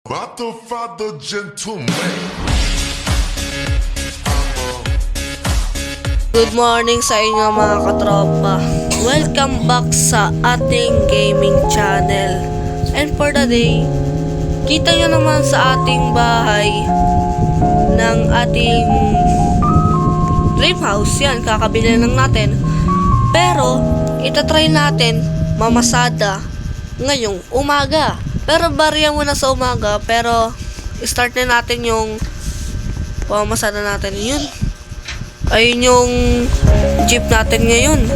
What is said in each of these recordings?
Father, gentleman. Good morning sa inyo mga katropa. Welcome back sa ating gaming channel. And for the day, kita nyo naman sa ating bahay ng ating dream house. Yan, kakabili lang natin. Pero, itatry natin mamasada ngayong umaga. Pero barya muna sa umaga. Pero, start na natin yung pamamasada natin. Yun. Ayun yung jeep natin ngayon.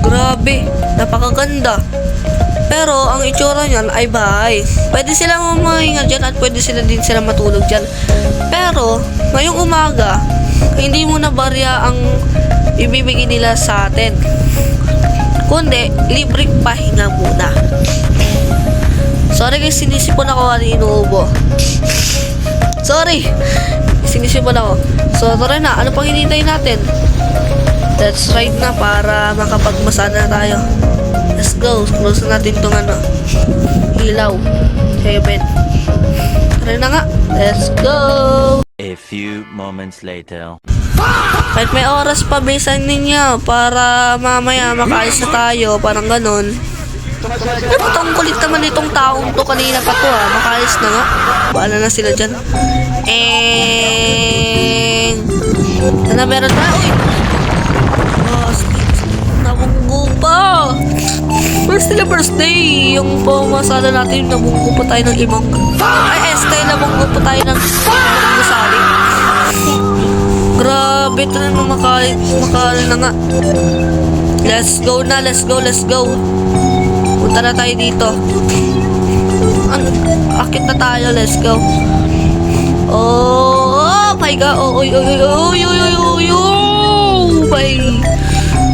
Grabe, napakaganda. Pero ang itsura niyan ay bahay. Pwede sila mamahinga dyan at pwede sila din sila matulog dyan. Pero ngayong umaga, hindi muna barya ang ibibigay nila sa atin, kundi libreng pahinga muna. Sorry guys, sinisipon ako kanina inuubo. Sorry, sinisipon ako. So tara na, ano pang hinihintay natin? Let's ride na para makapagmasada na tayo. Let's go, close na natin itong ilaw. Heaven. Tara na nga, let's go! A few moments later. Kahit may oras pa, bilisan ninyo para mamaya makaalis na tayo, parang ganon. Ang kulit naman itong taong to, kanina pa to makaalis na nga. Baala na sila dyan. Ano meron na? Uy! Nabunggo pa! First birthday! Yung pumasada natin, nabunggo pa tayo ng imang... Ay, nabunggo pa tayo ng gusali. Grabe, ito na makaalis na nga. Let's go na, let's go, let's go. Punta na tayo dito. Akit na tayo, let's go. Oh my god. Oh my.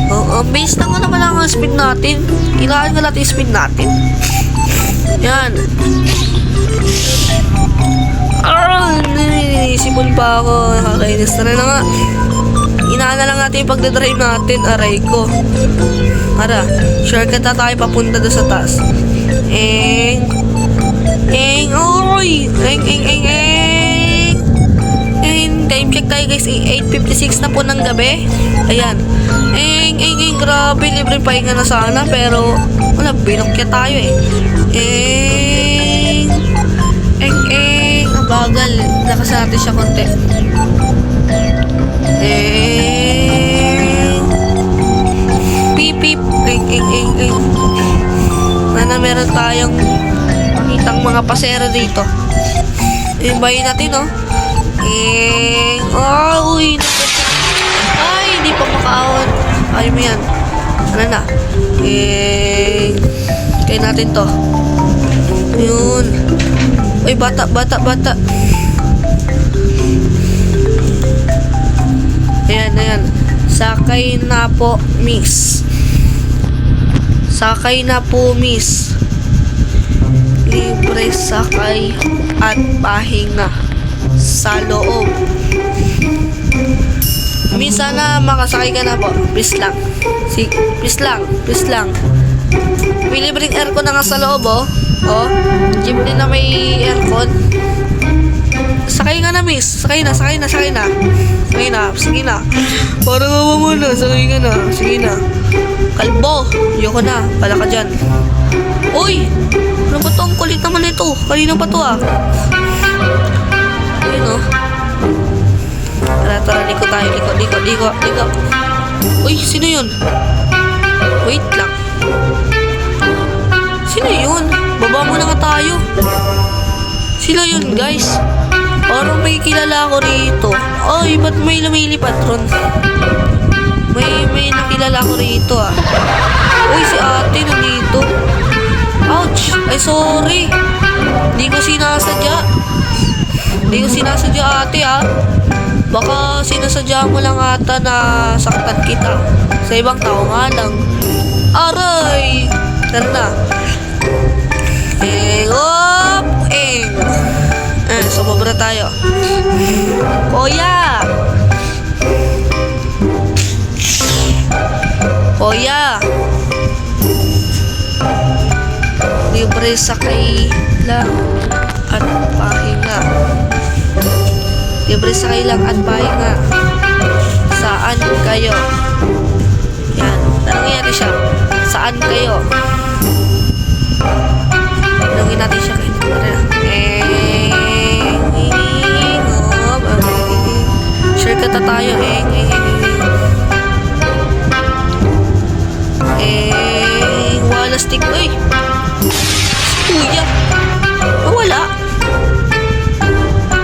Ang base na nga naman ang speed natin. Kailangan nga natin speed natin. Yan. Naisipon pa ako. Nakakainis na rin na nga. Inaan na lang natin yung pagdadrive natin. Aray ko. Ara, shortcut na tayo papunta doon sa taas. Oy! Time check tayo guys, 8:56 na po ng gabi. Ayan. Grabe, libre pahinga na sana. Pero, wala, binokya tayo ang bagal. Lakas natin siya konti. Pip. Mana meron tayong makitang mga pasero dito. Yung bahay natin, no? Uy! Ay, hindi pa makaawat. Ay mo yan. Ano na? Kaya natin to. Yun. Uy, bata. Ayan. Sakay na po, miss. Libre sakay at pahinga sa loob. Minsan na makasakay ka na po. Please lang. Please lang. May libreng aircon na nga sa loob, oh. Jeepney na may aircon. Sakay nga na, miss. Sakay na. Sige na. Parang awa mo na. Sakay ka na. Sige na. Kalbo. Yoko na. Pala ka dyan. Uy! Ano ba to? Ang kulit naman ito. Kanina pa to Ayun Tara, liko tayo. Liko. Uy, sino yun? Wait lang. Sino yun? Baba muna nga tayo. Sino yun, guys? Parang may kilala ako rito. Ay, ba't may lumilipad ron? May nakilala ko rito Uy, si ate nandito. Ouch! Ay, sorry. Hindi ko sinasadya ate Baka sinasadya mo lang ata na saktan kita. Sa ibang tao nga lang. Aray! Tara na. Sumobra tayo. Kuya! Libre sakay lang at pahinga. libre sakay lang at pahinga. Saan kayo? Yan, tanongin natin siya. Saan kayo? Tanongin natin siya. Shortcut na tayo. Wala stick. Uy! Si Kuya. Wala.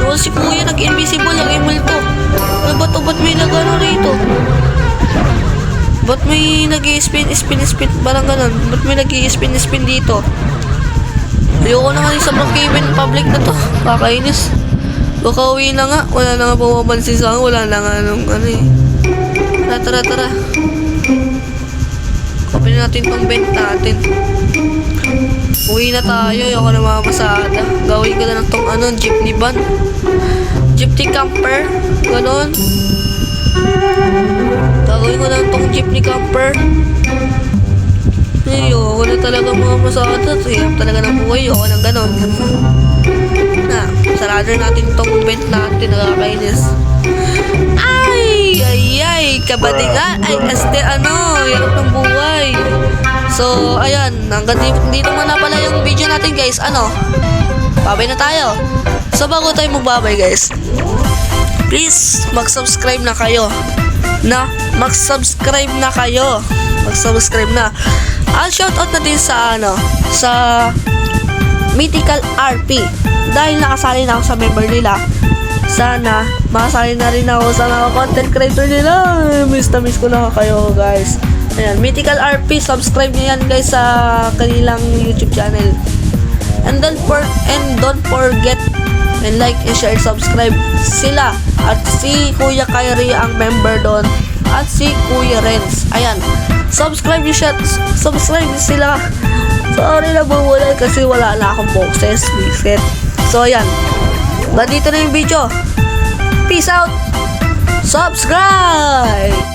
Wala si Kuya. Nag-invisible. Nag-multo. Ano ba ito? Ba't may nag-ano rito? Ba't may nag-i-spin? Parang ganun. Ba't may nag-i-spin dito? Ayoko na nga sa Brookhaven public na to. Kakainis. Baka uwi na nga. Wala na nga pumapansin sa akin. Wala na nga anong ano eh. Tara. Kapin natin tong vent natin. Uwi na tayo. Ayoko na mamamasada. Gawin ko na lang tong ano, jeepney van. Jeepney camper. Ganon. Gagawin ko na lang tong jeepney camper. Ayoko na talaga mamamasada. Hirap talaga ng buhay. Ayoko na ganon. Na, sarado natin tong vent natin. Nakakainis. Ay, kabadingan. Ay, hirap ng buhay. So, ayan, hanggang dito muna pala yung video natin, guys. Babay na tayo. So, bago tayo magbabay, guys, please, mag-subscribe na kayo. Mag-subscribe na. I'll shoutout na din sa, sa Mythical RP. Dahil nakasali na ako sa member nila, sana makasali na rin ako sa mga content creator nila. Miss ko na kayo, guys. Ayan, Mythical RP, subscribe nyo yan, guys, sa kanilang YouTube channel. And don't forget and like and share, subscribe sila. At si Kuya Kyrie ang member doon. At si Kuya Renz. Ayan, subscribe sila. Sorry na mawala kasi wala na akong boxes. So, ayan. Nandito na yung video. Peace out. Subscribe!